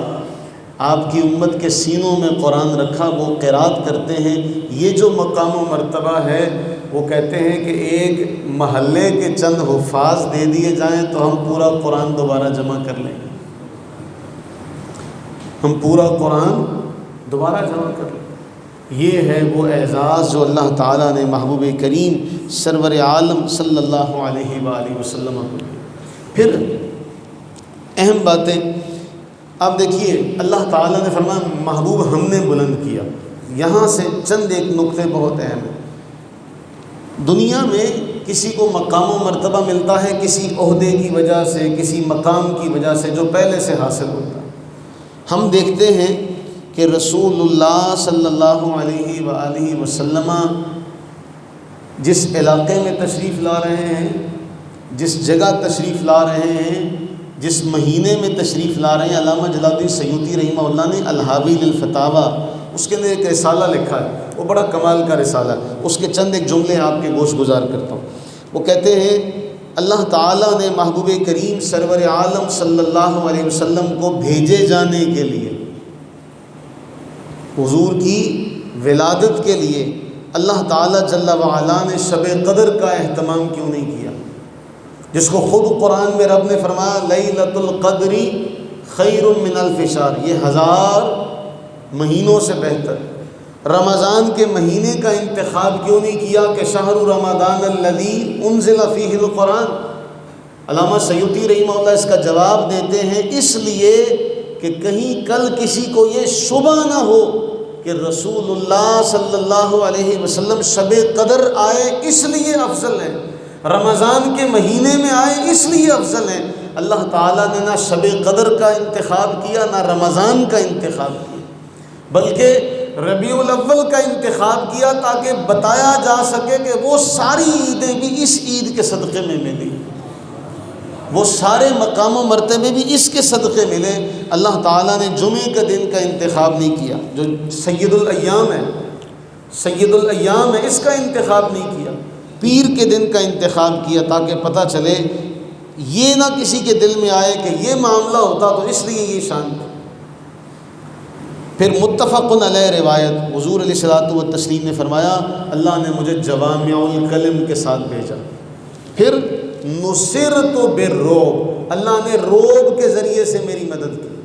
آپ کی امت کے سینوں میں قرآن رکھا، وہ قرات کرتے ہیں، یہ جو مقام و مرتبہ ہے، وہ کہتے ہیں کہ ایک محلے کے چند حفاظ دے دیے جائیں تو ہم پورا قرآن دوبارہ جمع کر لیں گے، ہم پورا قرآن دوبارہ جمع کر لیں۔ یہ ہے وہ اعزاز جو اللہ تعالیٰ نے محبوب کریم سرور عالم صلی اللہ علیہ وآلہ وسلم کو دی۔ پھر اہم باتیں، اب دیکھیے اللہ تعالیٰ نے فرمایا محبوب ہم نے بلند کیا، یہاں سے چند ایک نقطے بہت اہم ہیں۔ دنیا میں کسی کو مقام و مرتبہ ملتا ہے کسی عہدے کی وجہ سے، کسی مقام کی وجہ سے جو پہلے سے حاصل ہوتا ہے۔ ہم دیکھتے ہیں کہ رسول اللہ صلی اللہ علیہ وآلہ وسلم جس علاقے میں تشریف لا رہے ہیں، جس جگہ تشریف لا رہے ہیں، جس مہینے میں تشریف لا رہے ہیں، علامہ جلال الدین سیوطی رحمہ اللہ نے الحاوی للفتاوی، اس کے اندر ایک رسالہ لکھا ہے، وہ بڑا کمال کا رسالہ ہے، اس کے چند ایک جملے آپ کے گوش گزار کرتا ہوں۔ وہ کہتے ہیں اللہ تعالیٰ نے محبوب کریم سرور عالم صلی اللہ علیہ وسلم کو بھیجے جانے کے لیے، حضور کی ولادت کے لیے اللہ تعالیٰ جل وعلا نے شب قدر کا اہتمام کیوں نہیں کیا، جس کو خود قرآن میں رب نے فرمایا لیلۃ القدر خیر من الف شہر، یہ 1000 مہینوں سے بہتر۔ رمضان کے مہینے کا انتخاب کیوں نہیں کیا کہ شہر رمضان الذی انزل فیہ القرآن؟ علامہ سیوطی رحمہ اللہ اس کا جواب دیتے ہیں اس لیے کہ کہیں کل کسی کو یہ شبہ نہ ہو کہ رسول اللہ صلی اللہ علیہ وسلم شب قدر آئے اس لیے افضل ہے۔ رمضان کے مہینے میں آئے اس لیے افضل ہیں۔ اللہ تعالیٰ نے نہ شب قدر کا انتخاب کیا نہ رمضان کا انتخاب کیا، بلکہ ربیع الاول کا انتخاب کیا تاکہ بتایا جا سکے کہ وہ ساری عیدیں بھی اس عید کے صدقے میں ملی، وہ سارے مقام و مرتبے بھی اس کے صدقے ملے۔ اللہ تعالیٰ نے جمعے کا دن کا انتخاب نہیں کیا جو سید الایام ہے، سید الایام ہے، اس کا انتخاب نہیں کیا، پیر کے دن کا انتخاب کیا تاکہ پتہ چلے، یہ نہ کسی کے دل میں آئے کہ یہ معاملہ ہوتا تو اس لیے یہ شان تھی۔ پھر متفق علیہ روایت، حضور علیہ الصلوۃ والتسلیم نے فرمایا اللہ نے مجھے جوامع الکلم کے ساتھ بھیجا۔ پھر نصرت بالرعب، اللہ نے رعب کے ذریعے سے میری مدد کی۔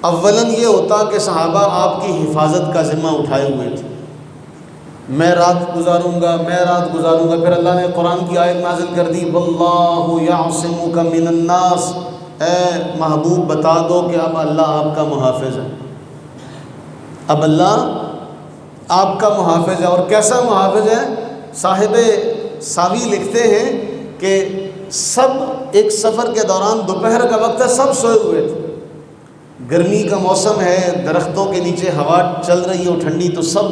اولاً یہ ہوتا کہ صحابہ آپ کی حفاظت کا ذمہ اٹھائے ہوئے تھے، میں رات گزاروں گا، میں رات گزاروں گا۔ پھر اللہ نے قرآن کی آیت نازل کر دی واللہ یعصمک من الناس، اے محبوب بتا دو کہ اب اللہ آپ کا محافظ ہے، اب اللہ آپ کا محافظ ہے۔ اور کیسا محافظ ہے؟ صاحب ساوی لکھتے ہیں کہ سب ایک سفر کے دوران دوپہر کا وقت ہے، سب سوئے ہوئے تھے، گرمی کا موسم ہے، درختوں کے نیچے ہوا چل رہی ہے ٹھنڈی، تو سب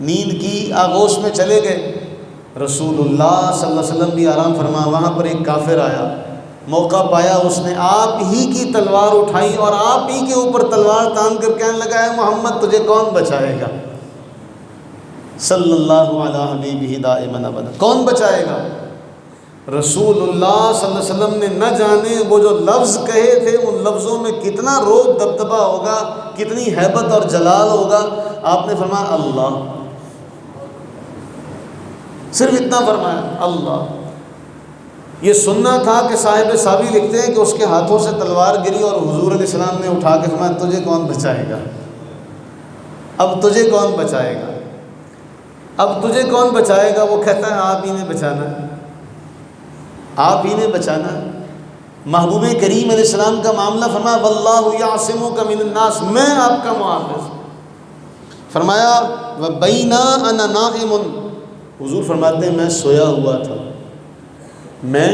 نیند کی آغوش میں چلے گئے۔ رسول اللہ صلی اللہ علیہ وسلم بھی آرام فرما، وہاں پر ایک کافر آیا، موقع پایا، اس نے آپ ہی کی تلوار اٹھائی اور آپ ہی کے اوپر تلوار تان کر کہنے لگا ہے محمد تجھے کون بچائے گا، صلی اللہ علیہ حبیبہ دائما ابدا، کون بچائے گا؟ رسول اللہ صلی اللہ علیہ وسلم نے نہ جانے وہ جو لفظ کہے تھے، ان لفظوں میں کتنا روب دبدبہ ہوگا، کتنی ہیبت اور جلال ہوگا۔ آپ نے فرمایا اللہ، صرف اتنا فرمایا اللہ۔ یہ سننا تھا کہ صاحب ساوی لکھتے ہیں کہ اس کے ہاتھوں سے تلوار گری اور حضور علیہ السلام نے اٹھا کے فرمایا تجھے کون بچائے گا، اب تجھے کون بچائے گا، اب تجھے کون بچائے گا؟ وہ کہتا ہے آپ ہی نے بچانا ہے، آپ ہی نے بچانا ہے۔ محبوب کریم علیہ السلام کا معاملہ فرمایا واللہ یعصمک من الناس، میں آپ کا محافظ۔ فرمایا وبینا انا نائم، حضور فرماتے ہیں میں سویا ہوا تھا، میں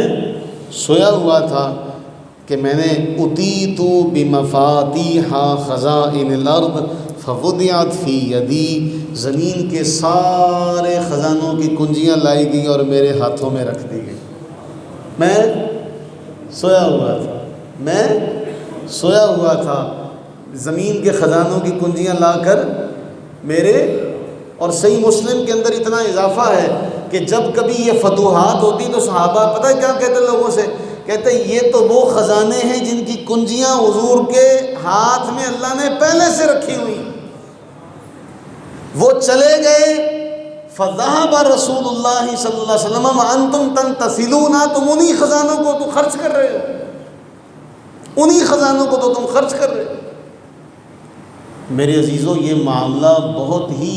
سویا ہوا تھا کہ میں نے اتیت بمفاتیح خزائن الارض فوضعت فی یدی، زمین کے سارے خزانوں کی کنجیاں لائی گئی اور میرے ہاتھوں میں رکھ دی گئی۔ میں سویا ہوا تھا، میں سویا ہوا تھا، زمین کے خزانوں کی کنجیاں لا کر میرے، اور صحیح مسلم کے اندر اتنا اضافہ ہے کہ جب کبھی یہ فتوحات ہوتی تو صحابہ پتہ ہے کیا کہتے لوگوں سے؟ کہتے یہ تو وہ خزانے ہیں جن کی کنجیاں حضور کے ہاتھ میں اللہ نے پہلے سے رکھی ہوئی، وہ چلے گئے فذهب رسول اللہ صلی اللہ علیہ وسلم وانتم تنتسلون، تم انہی خزانوں کو تو خرچ کر رہے ہو، انہی خزانوں کو تو تم خرچ کر رہے ہو۔ میرے عزیزوں یہ معاملہ بہت ہی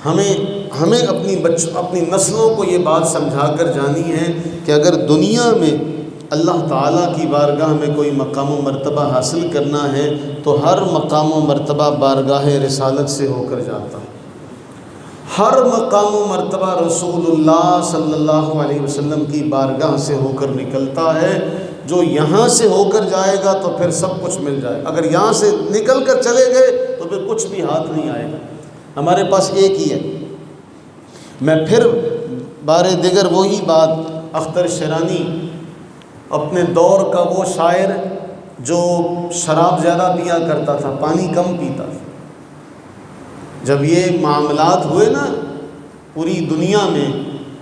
ہمیں اپنی نسلوں کو یہ بات سمجھا کر جانی ہے کہ اگر دنیا میں اللہ تعالیٰ کی بارگاہ میں کوئی مقام و مرتبہ حاصل کرنا ہے تو ہر مقام و مرتبہ بارگاہ رسالت سے ہو کر جاتا ہے، ہر مقام و مرتبہ رسول اللہ صلی اللہ علیہ وسلم کی بارگاہ سے ہو کر نکلتا ہے۔ جو یہاں سے ہو کر جائے گا تو پھر سب کچھ مل جائے، اگر یہاں سے نکل کر چلے گئے تو پھر کچھ بھی ہاتھ نہیں آئے گا۔ ہمارے پاس ایک ہی ہے۔ میں پھر بار دیگر وہی بات، اختر شیرانی اپنے دور کا وہ شاعر جو شراب زیادہ پیا کرتا تھا، پانی کم پیتا تھا، جب یہ معاملات ہوئے نا پوری دنیا میں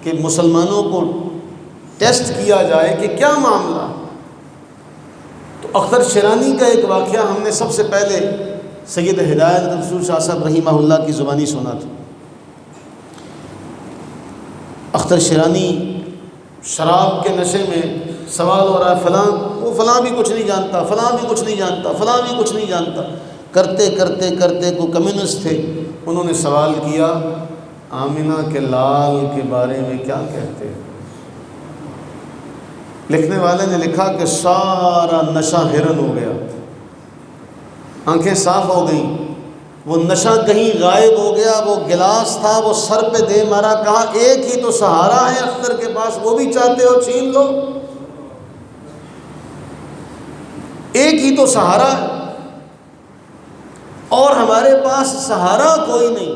کہ مسلمانوں کو ٹیسٹ کیا جائے کہ کیا معاملہ، تو اختر شیرانی کا ایک واقعہ ہم نے سب سے پہلے سید ہدایت رسول شاہ صاحب رحمہ اللہ کی زبانی سنا تھا۔ اختر شیرانی شراب کے نشے میں سوال ہو رہا ہے فلاں بھی کچھ نہیں جانتا، فلاں بھی کچھ نہیں جانتا، فلاں بھی کچھ نہیں جانتا، کرتے کرتے کرتے کو کمیونسٹ تھے، انہوں نے سوال کیا آمنہ کے لال کے بارے میں کیا کہتے ہیں؟ لکھنے والے نے لکھا کہ سارا نشہ ہرن ہو گیا، آنکھیں صاف ہو گئیں، وہ نشہ کہیں غائب ہو گیا، وہ گلاس تھا وہ سر پہ دے مارا، کہا ایک ہی تو سہارا ہے اختر کے پاس، وہ بھی چاہتے ہو چھین لو، ایک ہی تو سہارا ہے اور ہمارے پاس سہارا کوئی نہیں۔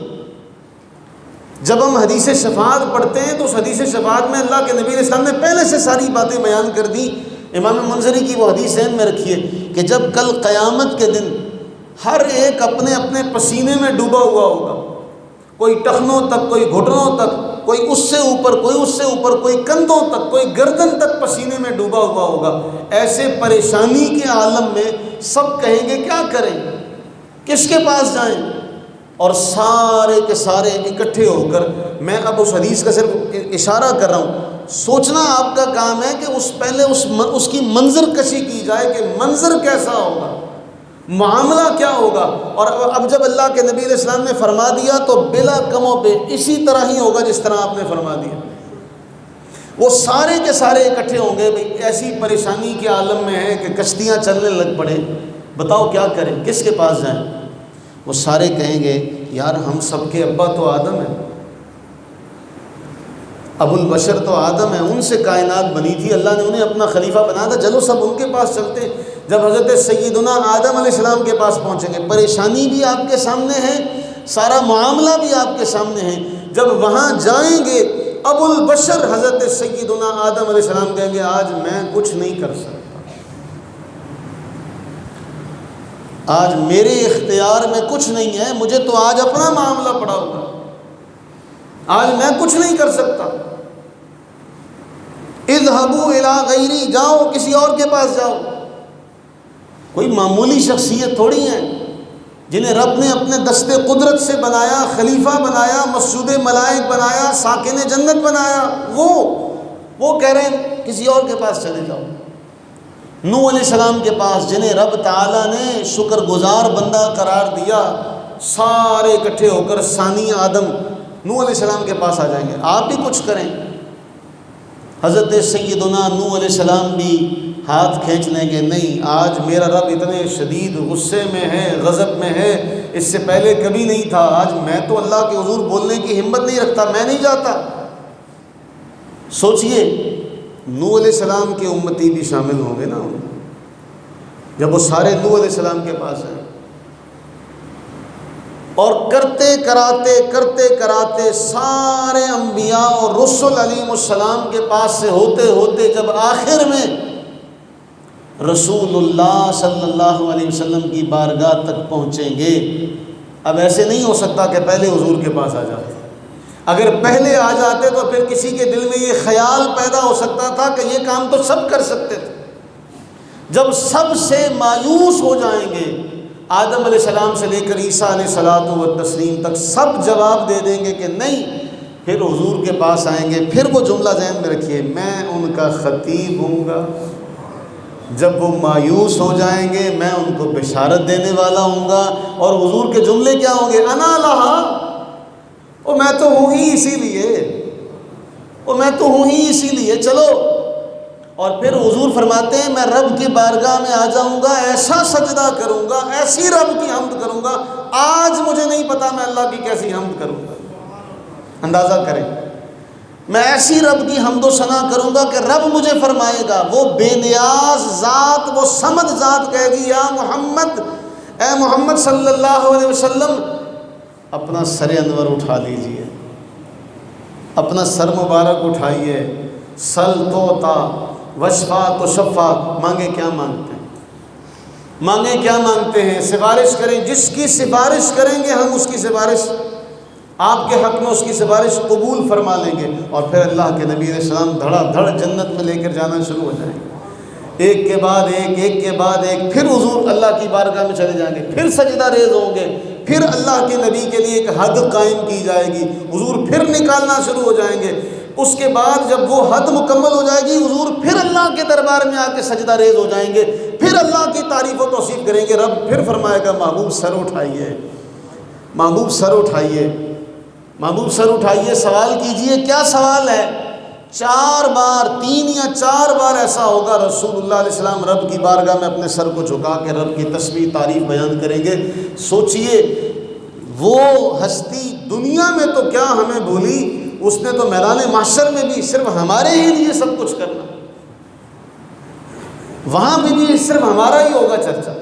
جب ہم حدیث شفاعت پڑھتے ہیں تو اس حدیث شفاعت میں اللہ کے نبی علیہ السلام نے پہلے سے ساری باتیں بیان کر دی۔ امام منذری کی وہ حدیث ذہن میں رکھیے کہ جب کل قیامت کے دن ہر ایک اپنے اپنے پسینے میں ڈوبا ہوا ہوگا، کوئی ٹخنوں تک، کوئی گھٹنوں تک، کوئی اس سے اوپر، کوئی اس سے اوپر، کوئی کندھوں تک، کوئی گردن تک پسینے میں ڈوبا ہوا ہوگا، ایسے پریشانی کے عالم میں سب کہیں گے کیا کریں، کس کے پاس جائیں؟ اور سارے کے سارے اکٹھے ہو کر، میں اب اس حدیث کا صرف اشارہ کر رہا ہوں، سوچنا آپ کا کام ہے کہ پہلے اس کی منظر کشی کی جائے کہ منظر کیسا ہوگا، معاملہ کیا ہوگا۔ اور اب جب اللہ کے نبی علیہ السلام نے فرما دیا تو بلا کم و بے اسی طرح ہی ہوگا جس طرح آپ نے فرما دیا۔ وہ سارے کے سارے اکٹھے ہوں گے، بھئی ایسی پریشانی کے عالم میں ہے کہ کشتیاں چلنے لگ پڑے، بتاؤ کیا کریں، کس کے پاس جائیں؟ وہ سارے کہیں گے یار ہم سب کے ابا تو آدم ہیں، ابو البشر تو آدم ہیں، ان سے کائنات بنی تھی، اللہ نے انہیں اپنا خلیفہ بنا تھا، چلو سب ان کے پاس چلتے۔ جب حضرت سیدنا آدم علیہ السلام کے پاس پہنچیں گے، پریشانی بھی آپ کے سامنے ہے، سارا معاملہ بھی آپ کے سامنے ہے، جب وہاں جائیں گے ابو البشر حضرت سیدنا آدم علیہ السلام کہیں گے آج میں کچھ نہیں کر سکتا، آج میرے اختیار میں کچھ نہیں ہے، مجھے تو آج اپنا معاملہ پڑا ہوگا، آج میں کچھ نہیں کر سکتا۔ اذهبوا الی غیری، جاؤ کسی اور کے پاس جاؤ۔ کوئی معمولی شخصیت تھوڑی ہیں جنہیں رب نے اپنے دست قدرت سے بنایا، خلیفہ بنایا، مسجود ملائک بنایا، ساکن جنت بنایا، وہ کہہ رہے ہیں کسی اور کے پاس چلے جاؤ۔ نوح علیہ السلام کے پاس جنہیں رب تعالیٰ نے شکر گزار بندہ قرار دیا، سارے اکٹھے ہو کر ثانی آدم نوح علیہ السلام کے پاس آ جائیں گے، آپ بھی کچھ کریں۔ حضرت سیدنا نوح علیہ السلام بھی ہاتھ کھینچ لیں گے، نہیں آج میرا رب اتنے شدید غصے میں ہے، غضب میں ہے، اس سے پہلے کبھی نہیں تھا، آج میں تو اللہ کے حضور بولنے کی ہمت نہیں رکھتا، میں نہیں جاتا۔ سوچئے نوح علیہ السلام کے امتی بھی شامل ہوں گے نا، جب وہ سارے نوح علیہ السلام کے پاس ہیں، اور کرتے کراتے سارے انبیاء اور رسل علیہ السلام کے پاس سے ہوتے ہوتے جب آخر میں رسول اللہ صلی اللہ علیہ وسلم کی بارگاہ تک پہنچیں گے، اب ایسے نہیں ہو سکتا کہ پہلے حضور کے پاس آ جاتے، اگر پہلے آ جاتے تو پھر کسی کے دل میں یہ خیال پیدا ہو سکتا تھا کہ یہ کام تو سب کر سکتے تھے۔ جب سب سے مایوس ہو جائیں گے، آدم علیہ السلام سے لے کر عیسیٰ علیہ الصلوۃ والتسلیم تک سب جواب دے دیں گے کہ نہیں، پھر حضور کے پاس آئیں گے، پھر وہ جملہ ذہن میں رکھیے، میں ان کا خطیب ہوں گا، جب وہ مایوس ہو جائیں گے میں ان کو بشارت دینے والا ہوں گا، اور حضور کے جملے کیا ہوں گے؟ انا لہا، وہ میں تو ہوں ہی اسی لیے، وہ میں تو ہوں ہی اسی لیے، چلو۔ اور پھر حضور فرماتے ہیں میں رب کی بارگاہ میں آ جاؤں گا، ایسا سجدہ کروں گا، ایسی رب کی حمد کروں گا، آج مجھے نہیں پتا میں اللہ کی کیسی حمد کروں گا، اندازہ کریں، میں ایسی رب کی حمد و ثنا کروں گا کہ رب مجھے فرمائے گا، وہ بے نیاز ذات، وہ صمد ذات کہے گی یا محمد، اے محمد صلی اللہ علیہ وسلم اپنا سر انور اٹھا لیجئے، اپنا سر مبارک اٹھائیے، سل توتا وشفا تو شفا، مانگے کیا مانگتے ہیں، مانگے کیا مانگتے ہیں، سفارش کریں، جس کی سفارش کریں گے ہم اس کی سفارش آپ کے حق میں اس کی سفارش قبول فرما لیں گے، اور پھر اللہ کے نبی علیہ السلام دھڑا دھڑ جنت میں لے کر جانا شروع ہو جائیں گے، ایک کے بعد ایک، ایک کے بعد ایک، پھر حضور اللہ کی بارگاہ میں چلے جائیں گے، پھر سجدہ ریز ہوں گے، پھر اللہ کے نبی کے لیے ایک حد قائم کی جائے گی، حضور پھر نکالنا شروع ہو جائیں گے، اس کے بعد جب وہ حد مکمل ہو جائے گی حضور پھر اللہ کے دربار میں آ کے سجدہ ریز ہو جائیں گے، پھر اللہ کی تعریف و توصیف کریں گے، رب پھر فرمائے گا محبوب سر اٹھائیے، محبوب سر اٹھائیے، محبوب سر اٹھائیے، سوال کیجئے، کیا سوال ہے؟ 4 بار، 3 یا 4 بار ایسا ہوگا رسول اللہ علیہ السلام رب کی بارگاہ میں اپنے سر کو جھکا کے رب کی تسبیح تعریف بیان کریں گے۔ سوچئے وہ ہستی دنیا میں تو کیا ہمیں بھولی، اس نے تو میدان محشر میں بھی صرف ہمارے ہی لیے سب کچھ کرنا، وہاں بھی صرف ہمارا ہی ہوگا چرچا،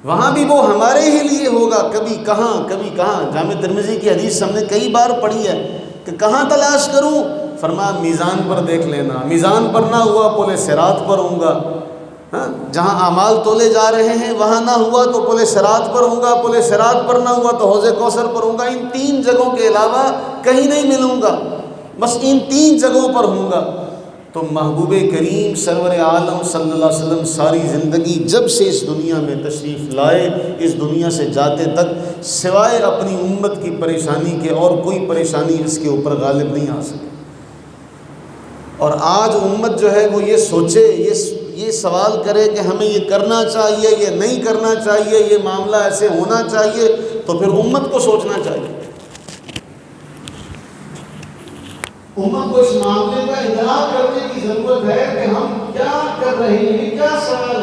وہاں بھی وہ ہمارے ہی لیے ہوگا، کبھی کہاں کبھی کہاں۔ جامع ترمذی کی حدیث ہم نے کئی بار پڑھی ہے کہ کہاں تلاش کروں، فرمایا میزان پر دیکھ لینا، میزان پر نہ ہوا پل صراط پر ہوں گا، ہاں جہاں اعمال تولے جا رہے ہیں وہاں نہ ہوا تو پل صراط پر ہوں گا، پل صراط پر نہ ہوا تو حوض کوثر پر ہوں گا، ان 3 جگہوں کے علاوہ کہیں نہیں ملوں گا، بس ان 3 جگہوں پر ہوں گا۔ تو محبوب کریم سرور عالم صلی اللہ علیہ وسلم ساری زندگی جب سے اس دنیا میں تشریف لائے، اس دنیا سے جاتے تک سوائے اپنی امت کی پریشانی کے اور کوئی پریشانی اس کے اوپر غالب نہیں آ سکی۔ اور آج امت جو ہے وہ یہ سوچے، یہ سوال کرے کہ ہمیں یہ کرنا چاہیے، یہ نہیں کرنا چاہیے، یہ معاملہ ایسے ہونا چاہیے، تو پھر امت کو سوچنا چاہیے، امت کو اس معاملے کا ادراک کرنے کی ضرورت ہے کہ ہم کیا کر رہے ہیں، کیا سوال ہے۔